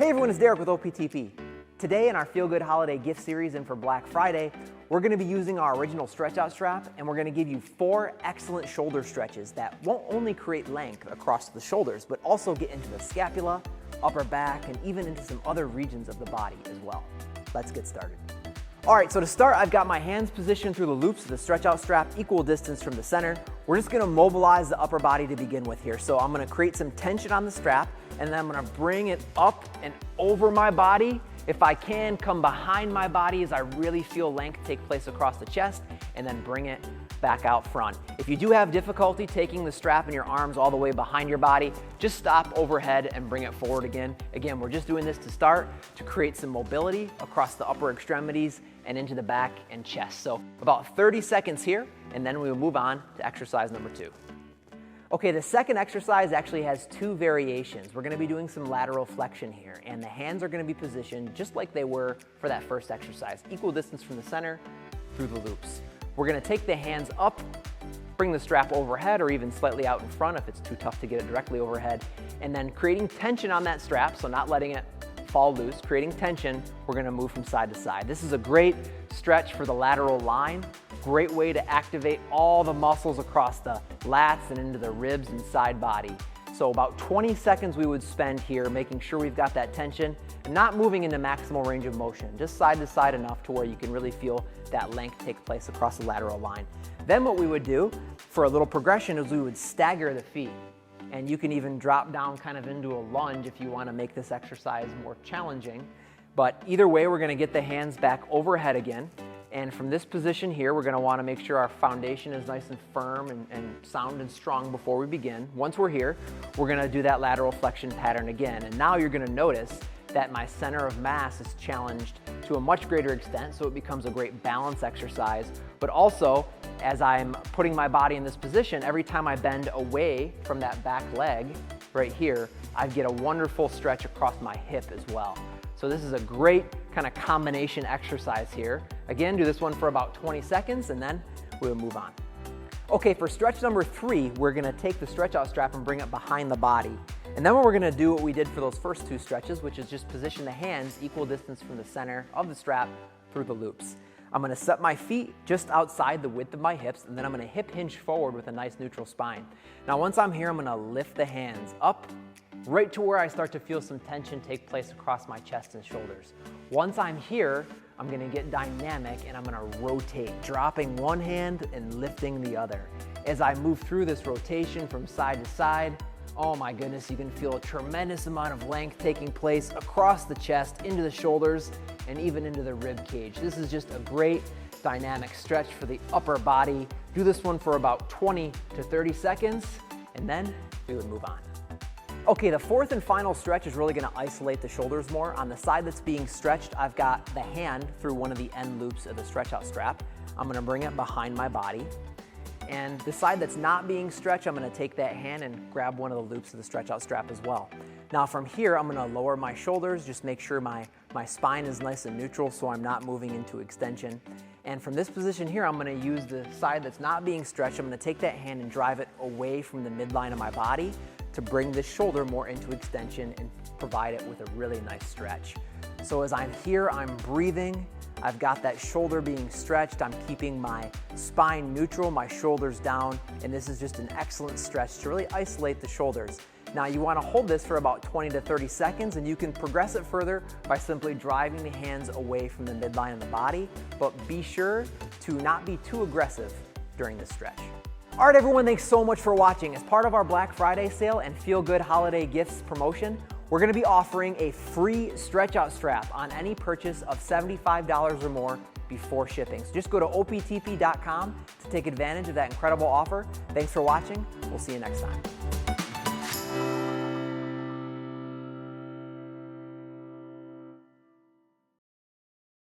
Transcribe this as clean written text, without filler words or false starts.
Hey everyone, it's Derek with OPTP. Today in our Feel Good Holiday gift series and for Black Friday, we're going to be using our original stretch out strap, and we're going to give you 4 excellent shoulder stretches that won't only create length across the shoulders, but also get into the scapula, upper back, and even into some other regions of the body as well. Let's get started. All right, so to start, I've got my hands positioned through the loops of the stretch out strap, equal distance from the center. We're just gonna mobilize the upper body to begin with here. So I'm gonna create some tension on the strap, and then I'm gonna bring it up and over my body. If I can, come behind my body as I really feel length take place across the chest, and then bring it back out front. If you do have difficulty taking the strap in your arms all the way behind your body, just stop overhead and bring it forward again. Again, we're just doing this to start to create some mobility across the upper extremities and into the back and chest. So about 30 seconds here, and then we will move on to exercise number 2. Okay, the second exercise actually has 2 variations. We're gonna be doing some lateral flexion here, and the hands are gonna be positioned just like they were for that first exercise, equal distance from the center through the loops. We're gonna take the hands up, bring the strap overhead or even slightly out in front if it's too tough to get it directly overhead, and then creating tension on that strap, so not letting it fall loose, creating tension, we're gonna move from side to side. This is a great stretch for the lateral line, great way to activate all the muscles across the lats and into the ribs and side body. So about 20 seconds we would spend here making sure we've got that tension and not moving into maximal range of motion, just side to side enough to where you can really feel that length take place across the lateral line. Then what we would do for a little progression is we would stagger the feet. And you can even drop down kind of into a lunge if you want to make this exercise more challenging. But either way, we're going to get the hands back overhead again. And from this position here, we're going to want to make sure our foundation is nice and firm and sound and strong before we begin. Once we're here, we're going to do that lateral flexion pattern again. And now you're going to notice that my center of mass is challenged to a much greater extent, so it becomes a great balance exercise. But also, as I'm putting my body in this position, every time I bend away from that back leg right here, I get a wonderful stretch across my hip as well. So this is a great kind of combination exercise here. Again, do this one for about 20 seconds and then we'll move on. Okay, for stretch number 3, we're gonna take the stretch out strap and bring it behind the body. And then we're gonna do what we did for those first 2 stretches, which is just position the hands equal distance from the center of the strap through the loops. I'm gonna set my feet just outside the width of my hips, and then I'm gonna hip hinge forward with a nice neutral spine. Now once I'm here, I'm gonna lift the hands up right to where I start to feel some tension take place across my chest and shoulders. Once I'm here, I'm gonna get dynamic and I'm gonna rotate, dropping one hand and lifting the other. As I move through this rotation from side to side, oh my goodness, you can feel a tremendous amount of length taking place across the chest, into the shoulders, and even into the rib cage. This is just a great dynamic stretch for the upper body. Do this one for about 20 to 30 seconds, and then we would move on. Okay, the 4th and final stretch is really gonna isolate the shoulders more. On the side that's being stretched, I've got the hand through one of the end loops of the stretch out strap. I'm gonna bring it behind my body. And the side that's not being stretched, I'm gonna take that hand and grab one of the loops of the stretch out strap as well. Now from here, I'm gonna lower my shoulders, just make sure my spine is nice and neutral so I'm not moving into extension. And from this position here, I'm gonna use the side that's not being stretched. I'm gonna take that hand and drive it away from the midline of my body to bring the shoulder more into extension and provide it with a really nice stretch. So as I'm here, I'm breathing. I've got that shoulder being stretched. I'm keeping my spine neutral, my shoulders down, and this is just an excellent stretch to really isolate the shoulders. Now you want to hold this for about 20 to 30 seconds, and you can progress it further by simply driving the hands away from the midline of the body, but be sure to not be too aggressive during this stretch. All right, everyone, thanks so much for watching. As part of our Black Friday sale and Feel Good Holiday Gifts promotion, we're gonna be offering a free stretch out strap on any purchase of $75 or more before shipping. So just go to optp.com to take advantage of that incredible offer. Thanks for watching. We'll see you next time.